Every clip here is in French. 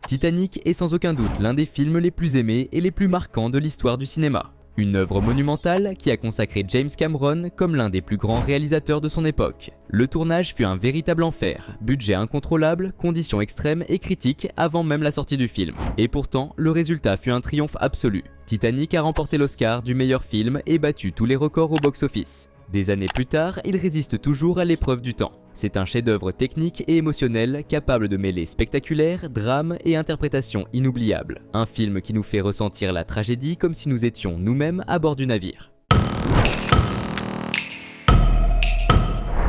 Titanic est sans aucun doute l'un des films les plus aimés et les plus marquants de l'histoire du cinéma. Une œuvre monumentale qui a consacré James Cameron comme l'un des plus grands réalisateurs de son époque. Le tournage fut un véritable enfer, budget incontrôlable, conditions extrêmes et critiques avant même la sortie du film. Et pourtant, le résultat fut un triomphe absolu. Titanic a remporté l'Oscar du meilleur film et battu tous les records au box-office. Des années plus tard, il résiste toujours à l'épreuve du temps. C'est un chef-d'œuvre technique et émotionnel capable de mêler spectaculaire, drame et interprétation inoubliable. Un film qui nous fait ressentir la tragédie comme si nous étions nous-mêmes à bord du navire.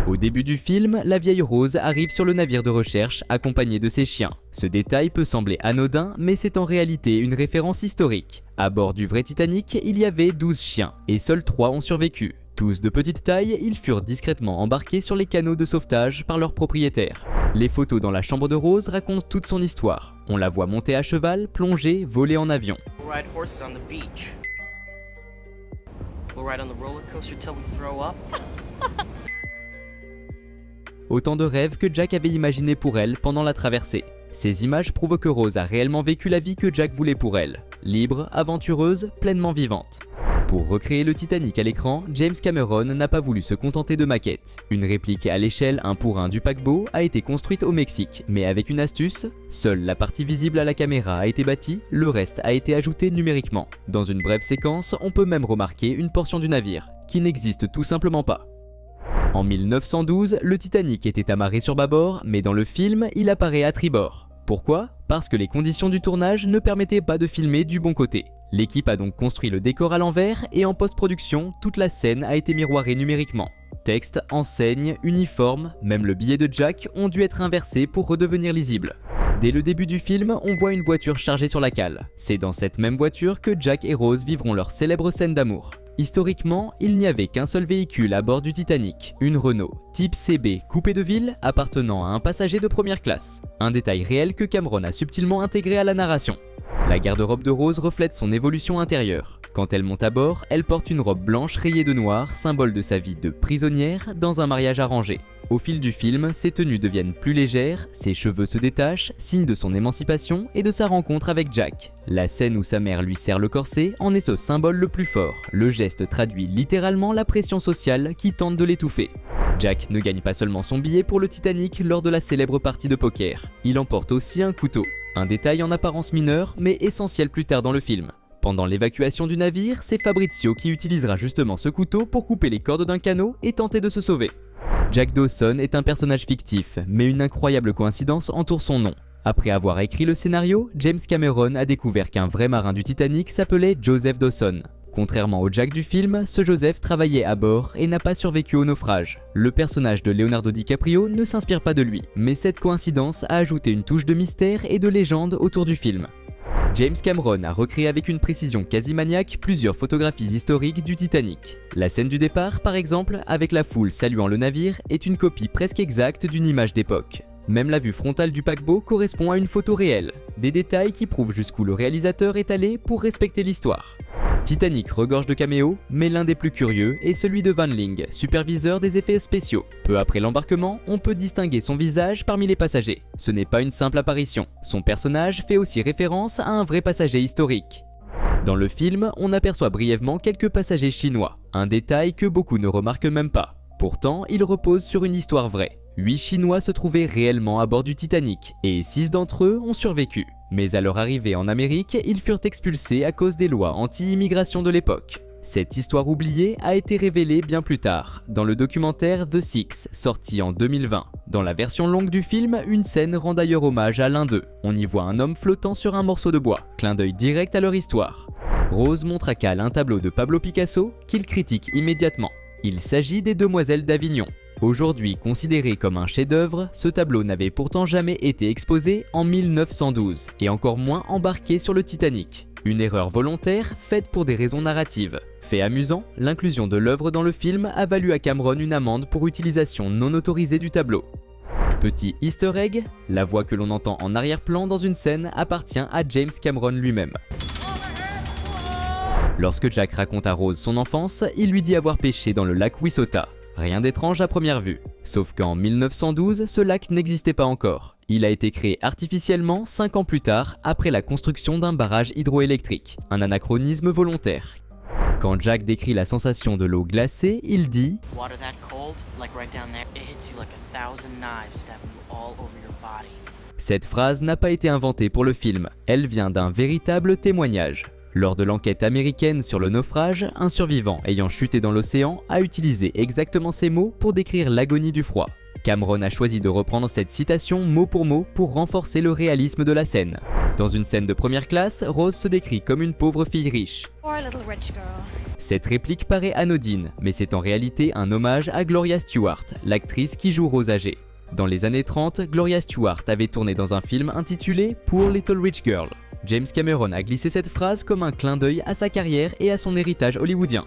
Au début du film, la vieille Rose arrive sur le navire de recherche accompagnée de ses chiens. Ce détail peut sembler anodin, mais c'est en réalité une référence historique. À bord du vrai Titanic, il y avait 12 chiens, et seuls 3 ont survécu. Tous de petite taille, ils furent discrètement embarqués sur les canots de sauvetage par leurs propriétaires. Les photos dans la chambre de Rose racontent toute son histoire. On la voit monter à cheval, plonger, voler en avion. Autant de rêves que Jack avait imaginés pour elle pendant la traversée. Ces images prouvent que Rose a réellement vécu la vie que Jack voulait pour elle. Libre, aventureuse, pleinement vivante. Pour recréer le Titanic à l'écran, James Cameron n'a pas voulu se contenter de maquettes. Une réplique à l'échelle 1 pour 1 du paquebot a été construite au Mexique, mais avec une astuce, seule la partie visible à la caméra a été bâtie, le reste a été ajouté numériquement. Dans une brève séquence, on peut même remarquer une portion du navire, qui n'existe tout simplement pas. En 1912, le Titanic était amarré sur bâbord, mais dans le film, il apparaît à tribord. Pourquoi ? Parce que les conditions du tournage ne permettaient pas de filmer du bon côté. L'équipe a donc construit le décor à l'envers et en post-production, toute la scène a été miroirée numériquement. Texte, enseigne, uniforme, même le billet de Jack ont dû être inversés pour redevenir lisibles. Dès le début du film, on voit une voiture chargée sur la cale. C'est dans cette même voiture que Jack et Rose vivront leur célèbre scène d'amour. Historiquement, il n'y avait qu'un seul véhicule à bord du Titanic, une Renault type CB coupé de ville appartenant à un passager de première classe. Un détail réel que Cameron a subtilement intégré à la narration. La garde-robe de Rose reflète son évolution intérieure. Quand elle monte à bord, elle porte une robe blanche rayée de noir, symbole de sa vie de prisonnière dans un mariage arrangé. Au fil du film, ses tenues deviennent plus légères, ses cheveux se détachent, signe de son émancipation et de sa rencontre avec Jack. La scène où sa mère lui serre le corset en est ce symbole le plus fort. Le geste traduit littéralement la pression sociale qui tente de l'étouffer. Jack ne gagne pas seulement son billet pour le Titanic lors de la célèbre partie de poker, il emporte aussi un couteau. Un détail en apparence mineur, mais essentiel plus tard dans le film. Pendant l'évacuation du navire, c'est Fabrizio qui utilisera justement ce couteau pour couper les cordes d'un canot et tenter de se sauver. Jack Dawson est un personnage fictif, mais une incroyable coïncidence entoure son nom. Après avoir écrit le scénario, James Cameron a découvert qu'un vrai marin du Titanic s'appelait Joseph Dawson. Contrairement au Jack du film, ce Joseph travaillait à bord et n'a pas survécu au naufrage. Le personnage de Leonardo DiCaprio ne s'inspire pas de lui, mais cette coïncidence a ajouté une touche de mystère et de légende autour du film. James Cameron a recréé avec une précision quasi maniaque plusieurs photographies historiques du Titanic. La scène du départ, par exemple, avec la foule saluant le navire, est une copie presque exacte d'une image d'époque. Même la vue frontale du paquebot correspond à une photo réelle. Des détails qui prouvent jusqu'où le réalisateur est allé pour respecter l'histoire. Titanic regorge de caméos, mais l'un des plus curieux est celui de Van Ling, superviseur des effets spéciaux. Peu après l'embarquement, on peut distinguer son visage parmi les passagers. Ce n'est pas une simple apparition, son personnage fait aussi référence à un vrai passager historique. Dans le film, on aperçoit brièvement quelques passagers chinois, un détail que beaucoup ne remarquent même pas. Pourtant, il repose sur une histoire vraie. 8 Chinois se trouvaient réellement à bord du Titanic, et 6 d'entre eux ont survécu. Mais à leur arrivée en Amérique, ils furent expulsés à cause des lois anti-immigration de l'époque. Cette histoire oubliée a été révélée bien plus tard, dans le documentaire The Six, sorti en 2020. Dans la version longue du film, une scène rend d'ailleurs hommage à l'un d'eux. On y voit un homme flottant sur un morceau de bois, clin d'œil direct à leur histoire. Rose montre à Cal un tableau de Pablo Picasso qu'il critique immédiatement. Il s'agit des Demoiselles d'Avignon. Aujourd'hui considéré comme un chef-d'œuvre, ce tableau n'avait pourtant jamais été exposé en 1912 et encore moins embarqué sur le Titanic. Une erreur volontaire faite pour des raisons narratives. Fait amusant, l'inclusion de l'œuvre dans le film a valu à Cameron une amende pour utilisation non autorisée du tableau. Petit easter egg, la voix que l'on entend en arrière-plan dans une scène appartient à James Cameron lui-même. Lorsque Jack raconte à Rose son enfance, il lui dit avoir pêché dans le lac Wissota. Rien d'étrange à première vue. Sauf qu'en 1912, ce lac n'existait pas encore. Il a été créé artificiellement 5 ans plus tard, après la construction d'un barrage hydroélectrique. Un anachronisme volontaire. Quand Jack décrit la sensation de l'eau glacée, il dit Cette phrase n'a pas été inventée pour le film, elle vient d'un véritable témoignage. Lors de l'enquête américaine sur le naufrage, un survivant ayant chuté dans l'océan a utilisé exactement ces mots pour décrire l'agonie du froid. Cameron a choisi de reprendre cette citation mot pour renforcer le réalisme de la scène. Dans une scène de première classe, Rose se décrit comme une pauvre fille riche. Cette réplique paraît anodine, mais c'est en réalité un hommage à Gloria Stewart, l'actrice qui joue Rose âgée. Dans les années 30, Gloria Stewart avait tourné dans un film intitulé Poor Little Rich Girl. James Cameron a glissé cette phrase comme un clin d'œil à sa carrière et à son héritage hollywoodien.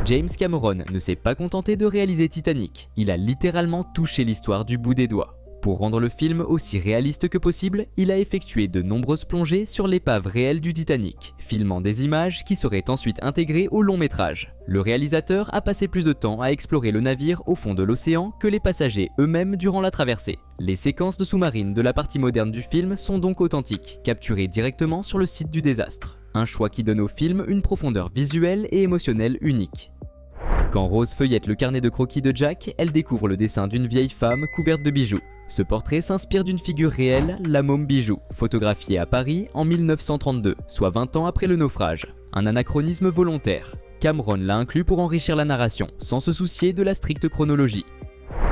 James Cameron ne s'est pas contenté de réaliser Titanic, il a littéralement touché l'histoire du bout des doigts. Pour rendre le film aussi réaliste que possible, il a effectué de nombreuses plongées sur l'épave réelle du Titanic, filmant des images qui seraient ensuite intégrées au long métrage. Le réalisateur a passé plus de temps à explorer le navire au fond de l'océan que les passagers eux-mêmes durant la traversée. Les séquences de sous-marine de la partie moderne du film sont donc authentiques, capturées directement sur le site du désastre. Un choix qui donne au film une profondeur visuelle et émotionnelle unique. Quand Rose feuillette le carnet de croquis de Jack, elle découvre le dessin d'une vieille femme couverte de bijoux. Ce portrait s'inspire d'une figure réelle, la môme Bijou, photographiée à Paris en 1932, soit 20 ans après le naufrage. Un anachronisme volontaire. Cameron l'a inclus pour enrichir la narration, sans se soucier de la stricte chronologie.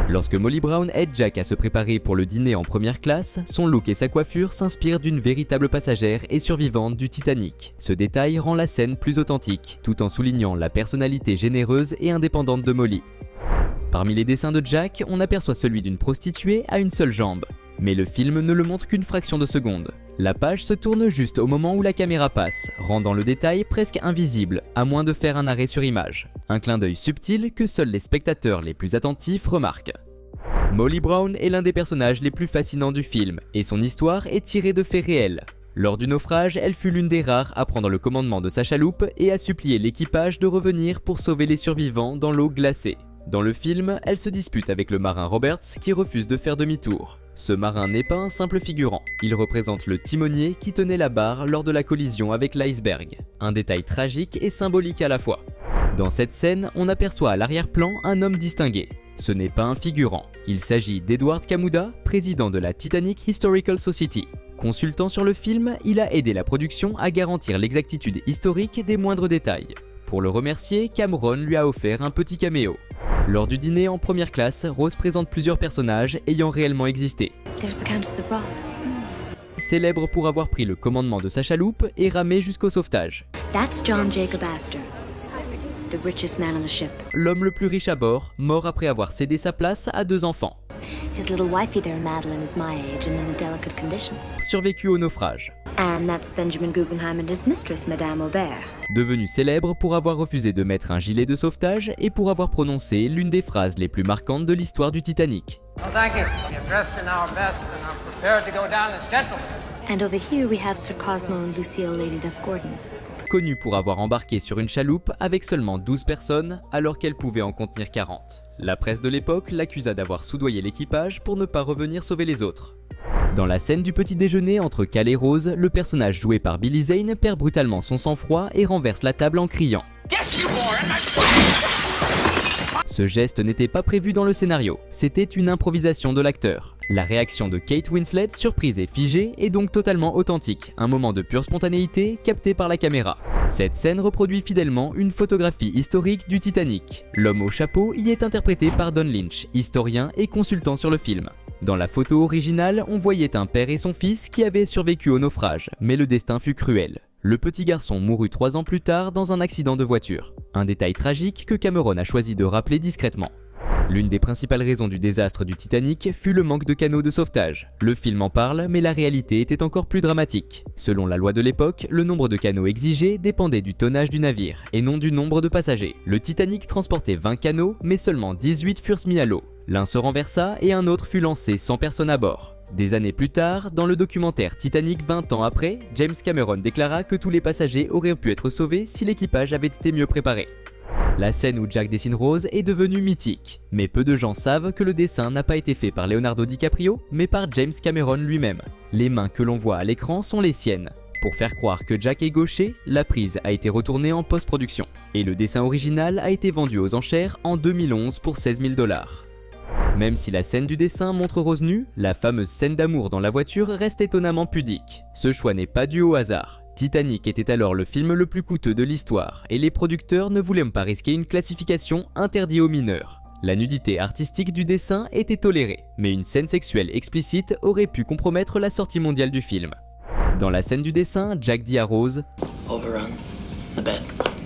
Lorsque Molly Brown aide Jack à se préparer pour le dîner en première classe, son look et sa coiffure s'inspirent d'une véritable passagère et survivante du Titanic. Ce détail rend la scène plus authentique, tout en soulignant la personnalité généreuse et indépendante de Molly. Parmi les dessins de Jack, on aperçoit celui d'une prostituée à une seule jambe. Mais le film ne le montre qu'une fraction de seconde. La page se tourne juste au moment où la caméra passe, rendant le détail presque invisible, à moins de faire un arrêt sur image. Un clin d'œil subtil que seuls les spectateurs les plus attentifs remarquent. Molly Brown est l'un des personnages les plus fascinants du film, et son histoire est tirée de faits réels. Lors du naufrage, elle fut l'une des rares à prendre le commandement de sa chaloupe et à supplier l'équipage de revenir pour sauver les survivants dans l'eau glacée. Dans le film, elle se dispute avec le marin Roberts qui refuse de faire demi-tour. Ce marin n'est pas un simple figurant, il représente le timonier qui tenait la barre lors de la collision avec l'iceberg. Un détail tragique et symbolique à la fois. Dans cette scène, on aperçoit à l'arrière-plan un homme distingué. Ce n'est pas un figurant, il s'agit d'Edward Kamuda, président de la Titanic Historical Society. Consultant sur le film, il a aidé la production à garantir l'exactitude historique des moindres détails. Pour le remercier, Cameron lui a offert un petit caméo. Lors du dîner en première classe, Rose présente plusieurs personnages ayant réellement existé. Célèbre pour avoir pris le commandement de sa chaloupe et ramé jusqu'au sauvetage. L'homme le plus riche à bord, mort après avoir cédé sa place à 2 enfants. Survécu au naufrage. Devenu célèbre pour avoir refusé de mettre un gilet de sauvetage et pour avoir prononcé l'une des phrases les plus marquantes de l'histoire du Titanic. Connu pour avoir embarqué sur une chaloupe avec seulement 12 personnes alors qu'elle pouvait en contenir 40. La presse de l'époque l'accusa d'avoir soudoyé l'équipage pour ne pas revenir sauver les autres. Dans la scène du petit déjeuner entre Cal et Rose, le personnage joué par Billy Zane perd brutalement son sang-froid et renverse la table en criant. Ce geste n'était pas prévu dans le scénario, c'était une improvisation de l'acteur. La réaction de Kate Winslet, surprise et figée, est donc totalement authentique, un moment de pure spontanéité capté par la caméra. Cette scène reproduit fidèlement une photographie historique du Titanic. L'homme au chapeau y est interprété par Don Lynch, historien et consultant sur le film. Dans la photo originale, on voyait un père et son fils qui avaient survécu au naufrage, mais le destin fut cruel. Le petit garçon mourut 3 ans plus tard dans un accident de voiture. Un détail tragique que Cameron a choisi de rappeler discrètement. L'une des principales raisons du désastre du Titanic fut le manque de canaux de sauvetage. Le film en parle, mais la réalité était encore plus dramatique. Selon la loi de l'époque, le nombre de canaux exigé dépendait du tonnage du navire, et non du nombre de passagers. Le Titanic transportait 20 canaux, mais seulement 18 furent mis à l'eau. L'un se renversa et un autre fut lancé sans personne à bord. Des années plus tard, dans le documentaire Titanic 20 ans après, James Cameron déclara que tous les passagers auraient pu être sauvés si l'équipage avait été mieux préparé. La scène où Jack dessine Rose est devenue mythique, mais peu de gens savent que le dessin n'a pas été fait par Leonardo DiCaprio, mais par James Cameron lui-même. Les mains que l'on voit à l'écran sont les siennes. Pour faire croire que Jack est gaucher, la prise a été retournée en post-production, et le dessin original a été vendu aux enchères en 2011 pour 16 000 $. Même si la scène du dessin montre Rose nue, la fameuse scène d'amour dans la voiture reste étonnamment pudique. Ce choix n'est pas dû au hasard. Titanic était alors le film le plus coûteux de l'histoire, et les producteurs ne voulaient pas risquer une classification interdite aux mineurs. La nudité artistique du dessin était tolérée, mais une scène sexuelle explicite aurait pu compromettre la sortie mondiale du film. Dans la scène du dessin, Jack dit à Rose « Overrun, the bed,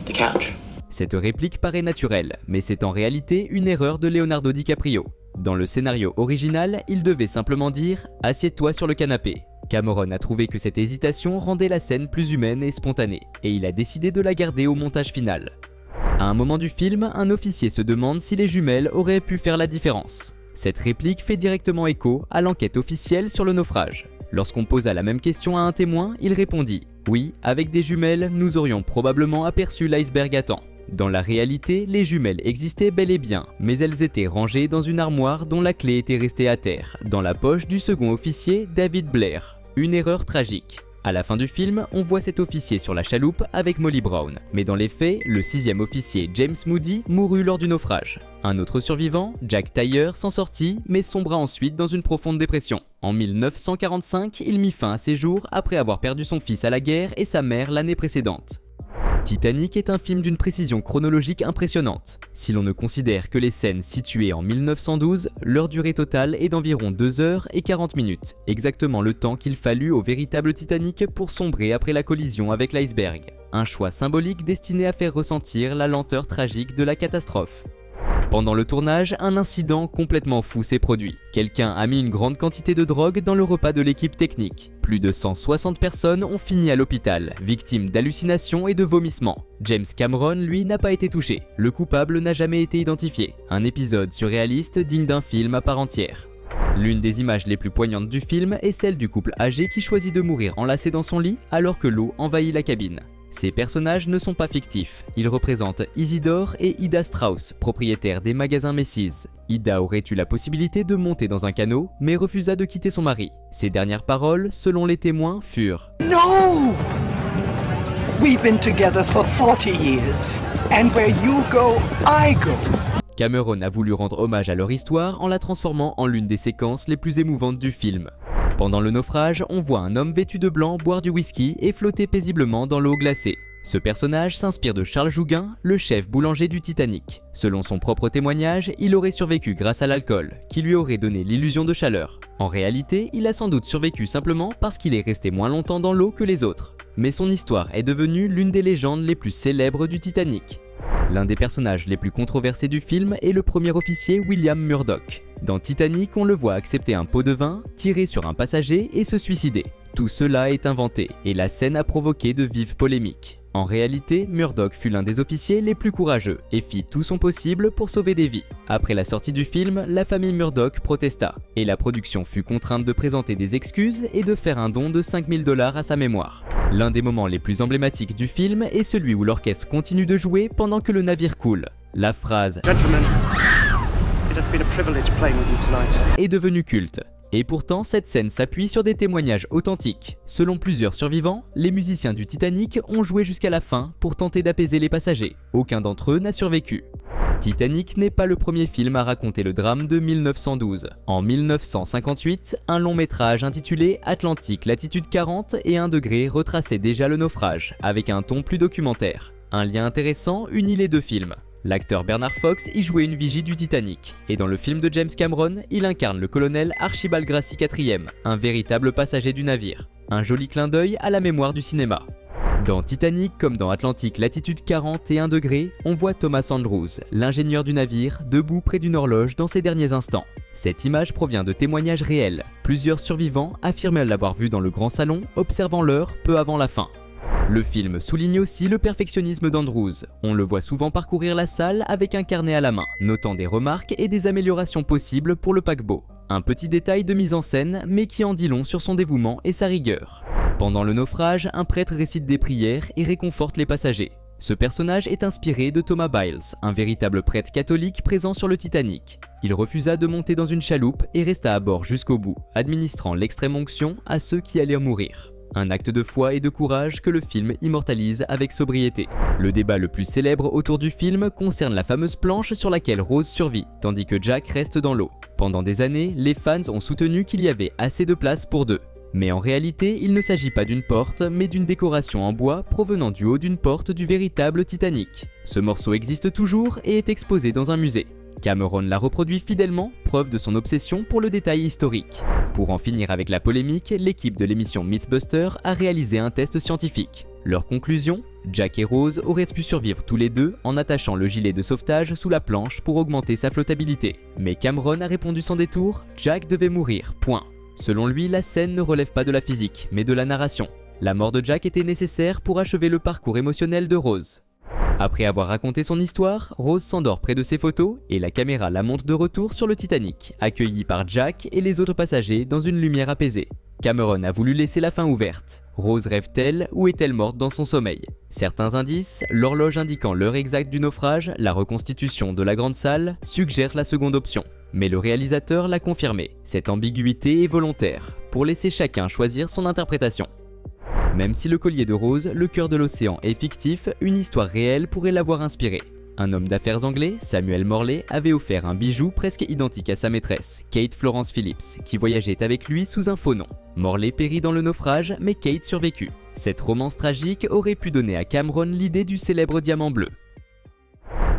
the couch ». Cette réplique paraît naturelle, mais c'est en réalité une erreur de Leonardo DiCaprio. Dans le scénario original, il devait simplement dire « Assieds-toi sur le canapé ». Cameron a trouvé que cette hésitation rendait la scène plus humaine et spontanée, et il a décidé de la garder au montage final. À un moment du film, un officier se demande si les jumelles auraient pu faire la différence. Cette réplique fait directement écho à l'enquête officielle sur le naufrage. Lorsqu'on posa la même question à un témoin, il répondit « Oui, avec des jumelles, nous aurions probablement aperçu l'iceberg à temps ». Dans la réalité, les jumelles existaient bel et bien, mais elles étaient rangées dans une armoire dont la clé était restée à terre, dans la poche du second officier David Blair. Une erreur tragique. À la fin du film, on voit cet officier sur la chaloupe avec Molly Brown, mais dans les faits, le 6e officier James Moody mourut lors du naufrage. Un autre survivant, Jack Tyler, s'en sortit, mais sombra ensuite dans une profonde dépression. En 1945, il mit fin à ses jours après avoir perdu son fils à la guerre et sa mère l'année précédente. Titanic est un film d'une précision chronologique impressionnante. Si l'on ne considère que les scènes situées en 1912, leur durée totale est d'environ 2 heures et 40 minutes, exactement le temps qu'il fallut au véritable Titanic pour sombrer après la collision avec l'iceberg. Un choix symbolique destiné à faire ressentir la lenteur tragique de la catastrophe. Pendant le tournage, un incident complètement fou s'est produit. Quelqu'un a mis une grande quantité de drogue dans le repas de l'équipe technique. Plus de 160 personnes ont fini à l'hôpital, victimes d'hallucinations et de vomissements. James Cameron, lui, n'a pas été touché. Le coupable n'a jamais été identifié. Un épisode surréaliste digne d'un film à part entière. L'une des images les plus poignantes du film est celle du couple âgé qui choisit de mourir enlacé dans son lit alors que l'eau envahit la cabine. Ces personnages ne sont pas fictifs, ils représentent Isidore et Ida Strauss, propriétaires des magasins Macy's. Ida aurait eu la possibilité de monter dans un canot, mais refusa de quitter son mari. Ses dernières paroles, selon les témoins, furent « No! We've been together for 40 years, and where you go, I go. » Cameron a voulu rendre hommage à leur histoire en la transformant en l'une des séquences les plus émouvantes du film. Pendant le naufrage, on voit un homme vêtu de blanc boire du whisky et flotter paisiblement dans l'eau glacée. Ce personnage s'inspire de Charles Jouguin, le chef boulanger du Titanic. Selon son propre témoignage, il aurait survécu grâce à l'alcool, qui lui aurait donné l'illusion de chaleur. En réalité, il a sans doute survécu simplement parce qu'il est resté moins longtemps dans l'eau que les autres. Mais son histoire est devenue l'une des légendes les plus célèbres du Titanic. L'un des personnages les plus controversés du film est le premier officier William Murdoch. Dans Titanic, on le voit accepter un pot de vin, tirer sur un passager et se suicider. Tout cela est inventé, et la scène a provoqué de vives polémiques. En réalité, Murdoch fut l'un des officiers les plus courageux et fit tout son possible pour sauver des vies. Après la sortie du film, la famille Murdoch protesta, et la production fut contrainte de présenter des excuses et de faire un don de 5 000 $ à sa mémoire. L'un des moments les plus emblématiques du film est celui où l'orchestre continue de jouer pendant que le navire coule. La phrase « Gentlemen, it has been a privilege playing with you tonight » est devenue culte. Et pourtant, cette scène s'appuie sur des témoignages authentiques. Selon plusieurs survivants, les musiciens du Titanic ont joué jusqu'à la fin pour tenter d'apaiser les passagers. Aucun d'entre eux n'a survécu. Titanic n'est pas le premier film à raconter le drame de 1912. En 1958, un long métrage intitulé Atlantique latitude 40 et 1 degré retraçait déjà le naufrage, avec un ton plus documentaire. Un lien intéressant unit les deux films. L'acteur Bernard Fox y jouait une vigie du Titanic, et dans le film de James Cameron, il incarne le colonel Archibald Gracie IV, un véritable passager du navire. Un joli clin d'œil à la mémoire du cinéma. Dans Titanic, comme dans Atlantique latitude 40 et 1 degré, on voit Thomas Andrews, l'ingénieur du navire, debout près d'une horloge dans ses derniers instants. Cette image provient de témoignages réels. Plusieurs survivants affirmaient l'avoir vu dans le grand salon, observant l'heure peu avant la fin. Le film souligne aussi le perfectionnisme d'Andrews. On le voit souvent parcourir la salle avec un carnet à la main, notant des remarques et des améliorations possibles pour le paquebot. Un petit détail de mise en scène, mais qui en dit long sur son dévouement et sa rigueur. Pendant le naufrage, un prêtre récite des prières et réconforte les passagers. Ce personnage est inspiré de Thomas Biles, un véritable prêtre catholique présent sur le Titanic. Il refusa de monter dans une chaloupe et resta à bord jusqu'au bout, administrant l'extrême onction à ceux qui allaient mourir. Un acte de foi et de courage que le film immortalise avec sobriété. Le débat le plus célèbre autour du film concerne la fameuse planche sur laquelle Rose survit, tandis que Jack reste dans l'eau. Pendant des années, les fans ont soutenu qu'il y avait assez de place pour deux. Mais en réalité, il ne s'agit pas d'une porte, mais d'une décoration en bois provenant du haut d'une porte du véritable Titanic. Ce morceau existe toujours et est exposé dans un musée. Cameron l'a reproduit fidèlement, preuve de son obsession pour le détail historique. Pour en finir avec la polémique, l'équipe de l'émission Mythbuster a réalisé un test scientifique. Leur conclusion ? Jack et Rose auraient pu survivre tous les deux en attachant le gilet de sauvetage sous la planche pour augmenter sa flottabilité. Mais Cameron a répondu sans détour, Jack devait mourir, point. Selon lui, la scène ne relève pas de la physique, mais de la narration. La mort de Jack était nécessaire pour achever le parcours émotionnel de Rose. Après avoir raconté son histoire, Rose s'endort près de ses photos et la caméra la monte de retour sur le Titanic, accueillie par Jack et les autres passagers dans une lumière apaisée. Cameron a voulu laisser la fin ouverte. Rose rêve-t-elle ou est-elle morte dans son sommeil? Certains indices, l'horloge indiquant l'heure exacte du naufrage, la reconstitution de la grande salle, suggèrent la seconde option. Mais le réalisateur l'a confirmé, cette ambiguïté est volontaire, pour laisser chacun choisir son interprétation. Même si le collier de Rose, le cœur de l'océan, est fictif, une histoire réelle pourrait l'avoir inspiré. Un homme d'affaires anglais, Samuel Morley, avait offert un bijou presque identique à sa maîtresse, Kate Florence Phillips, qui voyageait avec lui sous un faux nom. Morley périt dans le naufrage, mais Kate survécut. Cette romance tragique aurait pu donner à Cameron l'idée du célèbre diamant bleu.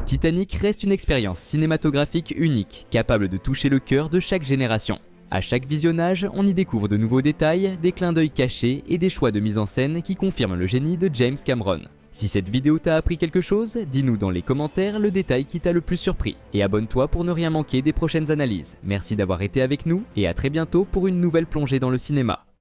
Titanic reste une expérience cinématographique unique, capable de toucher le cœur de chaque génération. À chaque visionnage, on y découvre de nouveaux détails, des clins d'œil cachés et des choix de mise en scène qui confirment le génie de James Cameron. Si cette vidéo t'a appris quelque chose, dis-nous dans les commentaires le détail qui t'a le plus surpris. Et abonne-toi pour ne rien manquer des prochaines analyses. Merci d'avoir été avec nous et à très bientôt pour une nouvelle plongée dans le cinéma.